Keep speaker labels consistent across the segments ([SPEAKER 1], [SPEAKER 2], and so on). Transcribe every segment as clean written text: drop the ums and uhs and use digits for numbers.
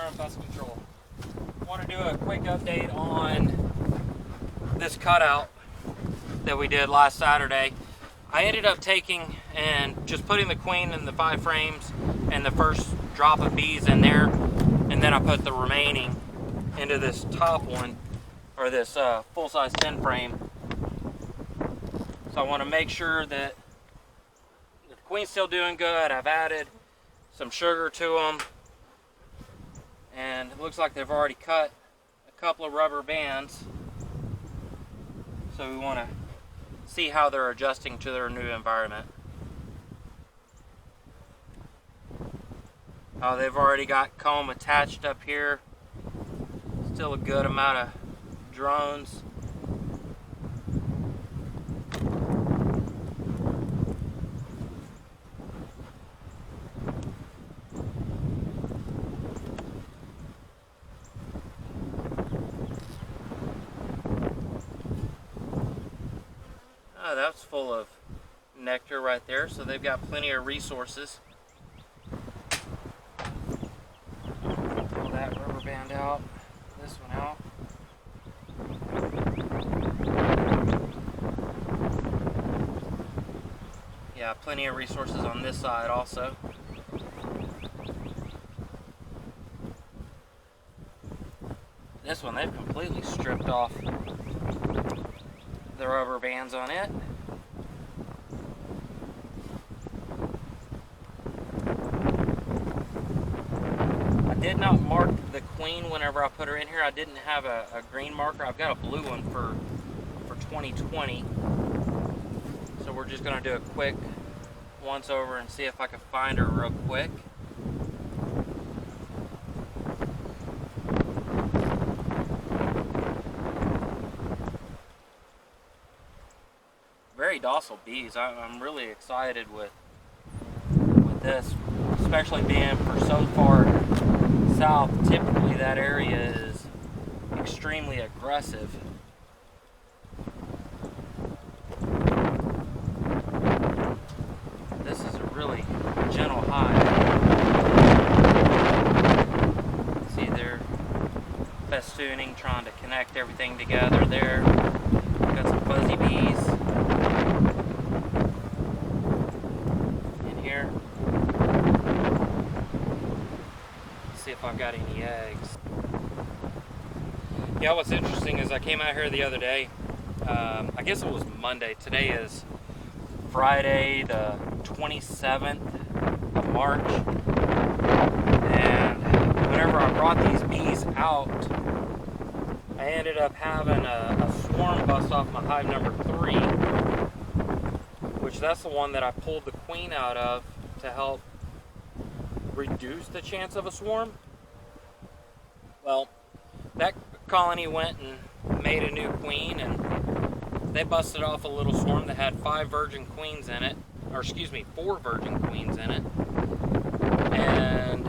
[SPEAKER 1] on Pest Control. I want to do a quick update on this cutout that we did last Saturday. I ended up taking and just putting the queen in the 5 frames and the first drop of bees in there, and then I put the remaining into this top one, or this full-size 10 frame. So I want to make sure that the queen's still doing good. I've added some sugar to them, and it looks like they've already cut a couple of rubber bands. So we want to see how they're adjusting to their new environment. Oh, they've already got comb attached up here. Still a good amount of drones. Oh, that's full of nectar right there, so they've got plenty of resources. Pull that rubber band out, this one out. Yeah, plenty of resources on this side also. This one, they've completely stripped off the rubber bands on it. I did not mark the queen whenever I put her in here. I didn't have a green marker. I've got a blue one for 2020. So we're just going to do a quick once over and see if I can find her real quick. Very docile bees. I'm really excited with this, especially being for so far south. Typically that area is extremely aggressive. This is a really gentle hive. See, they're festooning, trying to connect everything together there. Got some fuzzy bees in here. Let's see if I've got any eggs. Yeah, what's interesting is I came out here the other day. I guess it was Monday. Today is Friday the 27th of March. And whenever I brought these bees out, I ended up having a swarm bust off my hive number 3, which that's the one that I pulled the queen out of to help reduce the chance of a swarm. Well, that colony went and made a new queen, and they busted off a little swarm that had 5 virgin queens in it, or excuse me, 4 virgin queens in it, and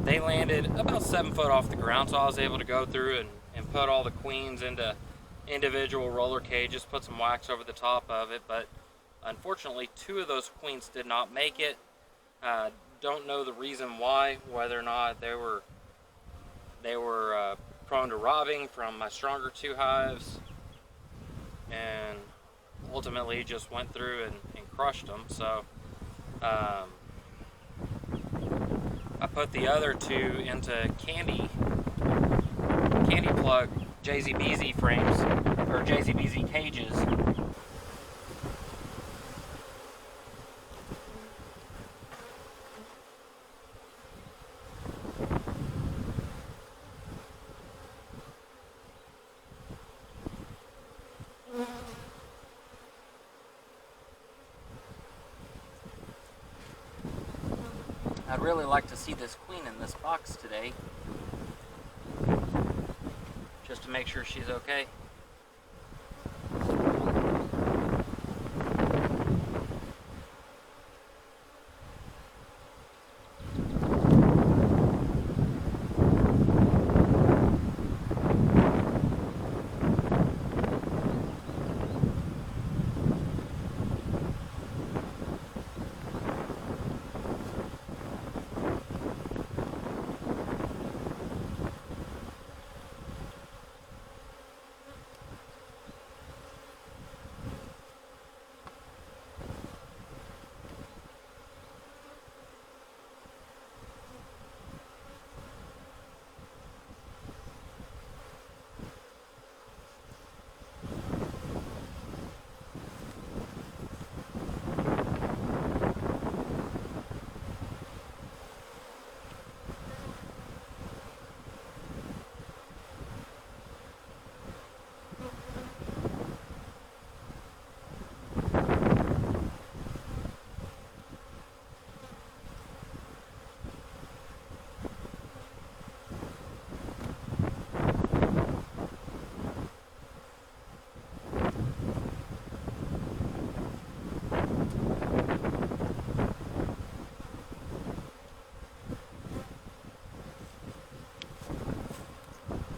[SPEAKER 1] they landed about 7 foot off the ground, so I was able to go through and put all the queens into individual roller cages, put some wax over the top of it, but unfortunately 2 of those queens did not make it. Don't know the reason why, whether or not they were prone to robbing from my stronger 2 hives, and ultimately just went through and crushed them. So I put the other 2 into candy plug JZBZ frames, or JZBZ cages. I'd really like to see this queen in this box today, just to make sure she's okay.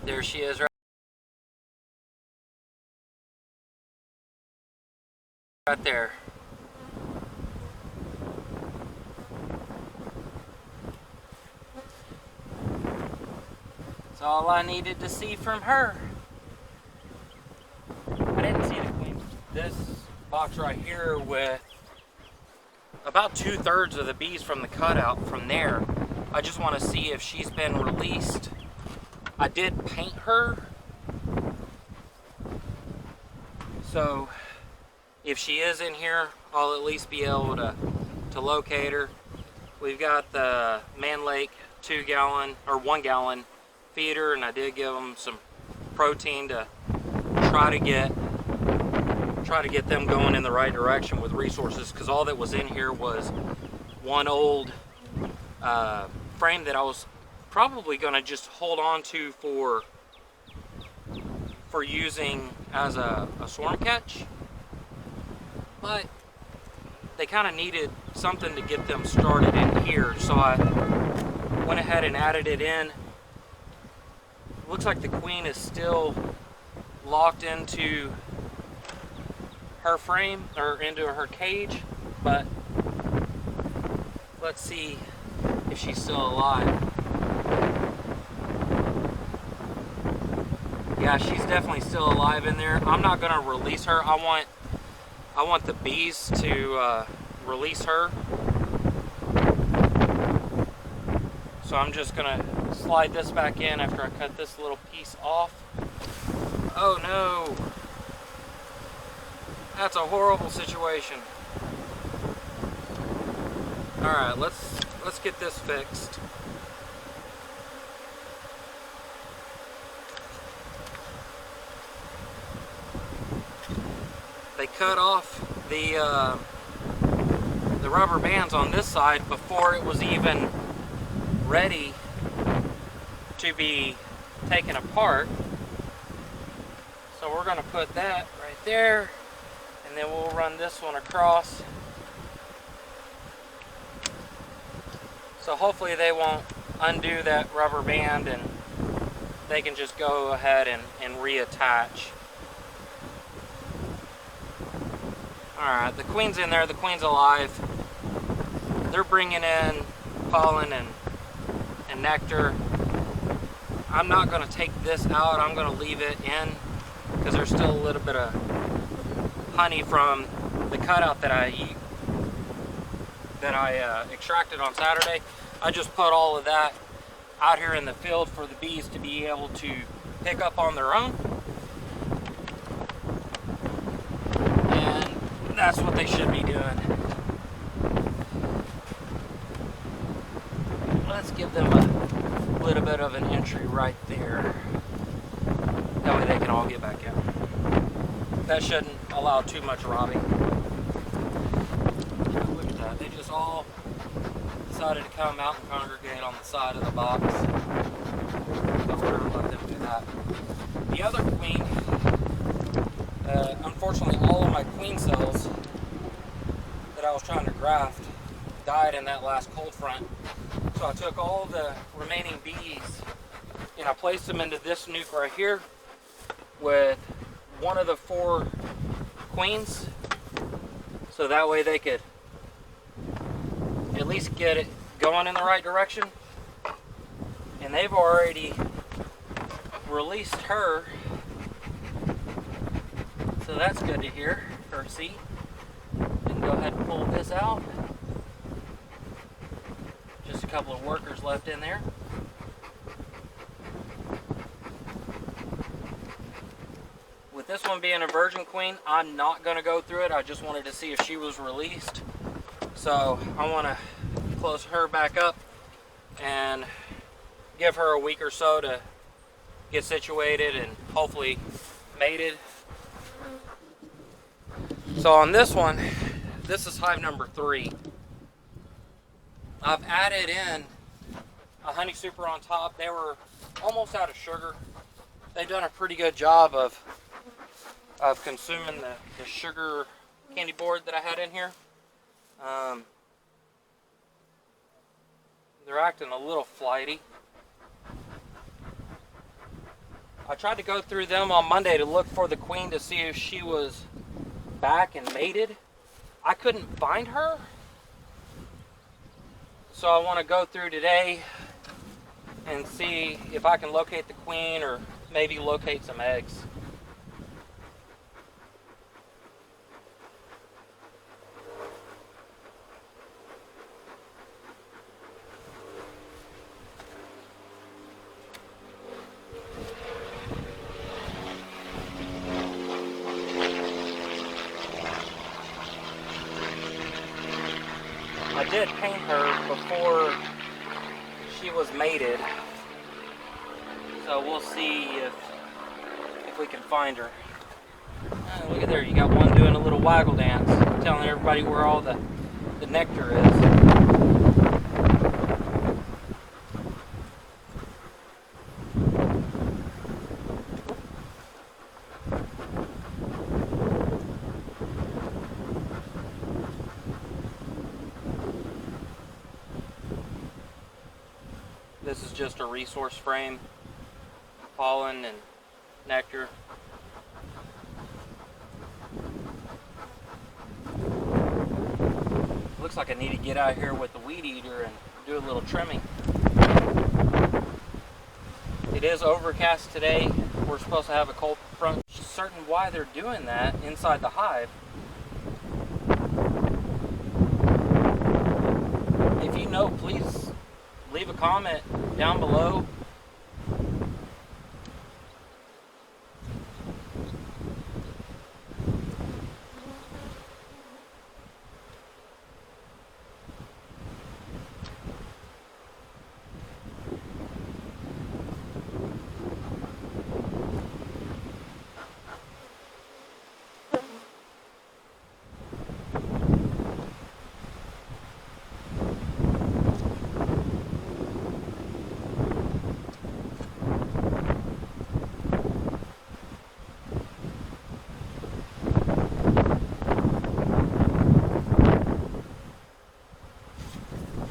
[SPEAKER 1] There she is right there. That's all I needed to see from her. I didn't see the queen. This box right here with about 2/3 of the bees from the cutout from there. I just want to see if she's been released. I did paint her, so if she is in here, I'll at least be able to locate her. We've got the Man Lake 2-gallon or 1-gallon feeder, and I did give them some protein to try to get them going in the right direction with resources, because all that was in here was one old frame that I was probably going to just hold on to for using as a swarm catch, but they kind of needed something to get them started in here, so I went ahead and added it in. Looks like the queen is still locked into her frame, or into her cage, but let's see if she's still alive. Yeah, she's definitely still alive in there. I'm not gonna release her. I want the bees to release her. So I'm just gonna slide this back in after I cut this little piece off. Oh no! That's a horrible situation. All right, let's get this fixed. They cut off the rubber bands on this side before it was even ready to be taken apart. So we're going to put that right there, and then we'll run this one across. So hopefully they won't undo that rubber band, and they can just go ahead and reattach. Alright, the queen's in there, the queen's alive. They're bringing in pollen and nectar. I'm not going to take this out, I'm going to leave it in, because there's still a little bit of honey from the cutout that I extracted on Saturday. I just put all of that out here in the field for the bees to be able to pick up on their own. And that's what they should be doing. Let's give them a little bit of an entry right there. That way they can all get back in. That shouldn't allow too much robbing. Look at that. They just all decided to come out and congregate on the side of the box. So we're going to let them do that. The other queen, unfortunately all of my queen cells that I was trying to graft died in that last cold front. So I took all the remaining bees and I placed them into this nuke right here with one of the 4 queens, so that way they could at least get it going in the right direction. And they've already released her, so that's good to hear or see. We can go ahead and pull this out. Just a couple of workers left in there. With this one being a virgin queen, I'm not going to go through it. I just wanted to see if she was released. So I want to close her back up and give her a week or so to get situated and hopefully mated. So on this one, this is hive number 3. I've added in a honey super on top. They were almost out of sugar. They've done a pretty good job of consuming the sugar candy board that I had in here. They're acting a little flighty. I tried to go through them on Monday to look for the queen to see if she was back and mated. I couldn't find her. So I want to go through today and see if I can locate the queen or maybe locate some eggs. I did paint her before she was mated, so we'll see if we can find her. Look at there, you got one doing a little waggle dance, telling everybody where all the nectar is. This is just a resource frame, pollen and nectar. Looks like I need to get out here with the weed eater and do a little trimming. It is overcast today. We're supposed to have a cold front. Certain why they're doing that inside the hive. If you know, please leave a comment down below.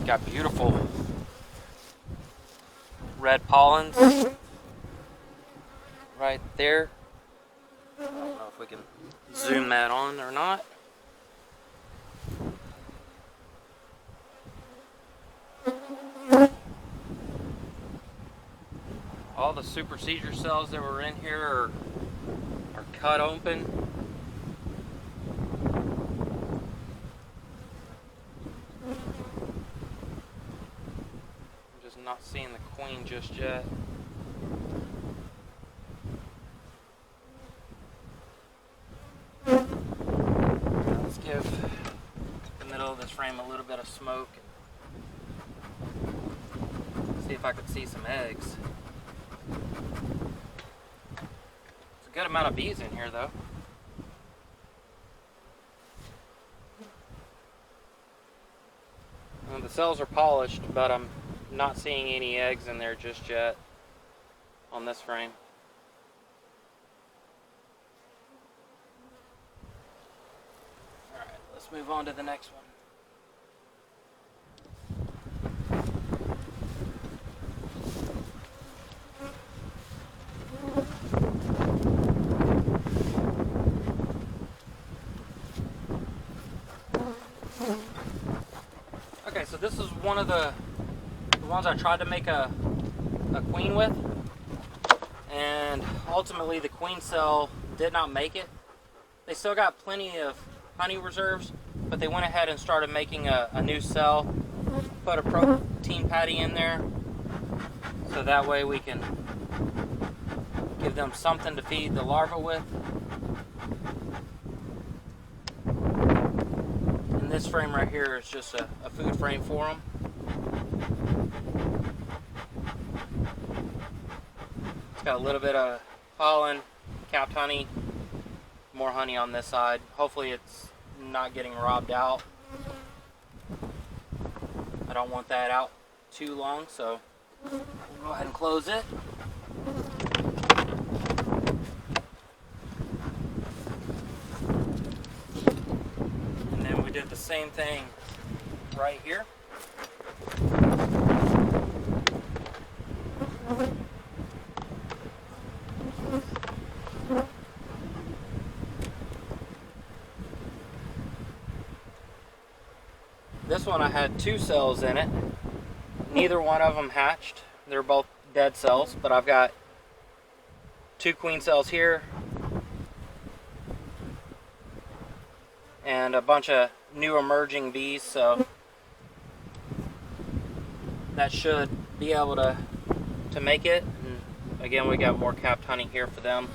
[SPEAKER 1] Got beautiful red pollens right there. I don't know if we can zoom that on or not. All the supersedure cells that were in here are cut open. Not seeing the queen just yet. Let's give the middle of this frame a little bit of smoke. See if I could see some eggs. It's a good amount of bees in here though. Well, the cells are polished, but I'm not seeing any eggs in there just yet on this frame. Alright, let's move on to the next one. Okay, so this is one of the ones I tried to make a queen with, and ultimately the queen cell did not make it. They still got plenty of honey reserves, but they went ahead and started making a new cell, put a protein patty in there, so that way we can give them something to feed the larvae with. And this frame right here is just a food frame for them. Got a little bit of pollen, capped honey, more honey on this side. Hopefully it's not getting robbed out. I don't want that out too long, so we'll go ahead and close it. And then we did the same thing right here. This one I had 2 cells in it. Neither one of them hatched. They're both dead cells, but I've got 2 queen cells here and a bunch of new emerging bees, so that should be able to make it. And again, we got more capped honey here for them.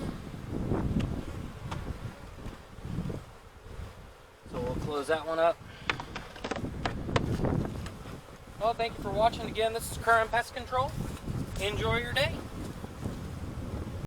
[SPEAKER 1] So we'll close that one up. Well, thank you for watching again. This is Current Pest Control. Enjoy your day.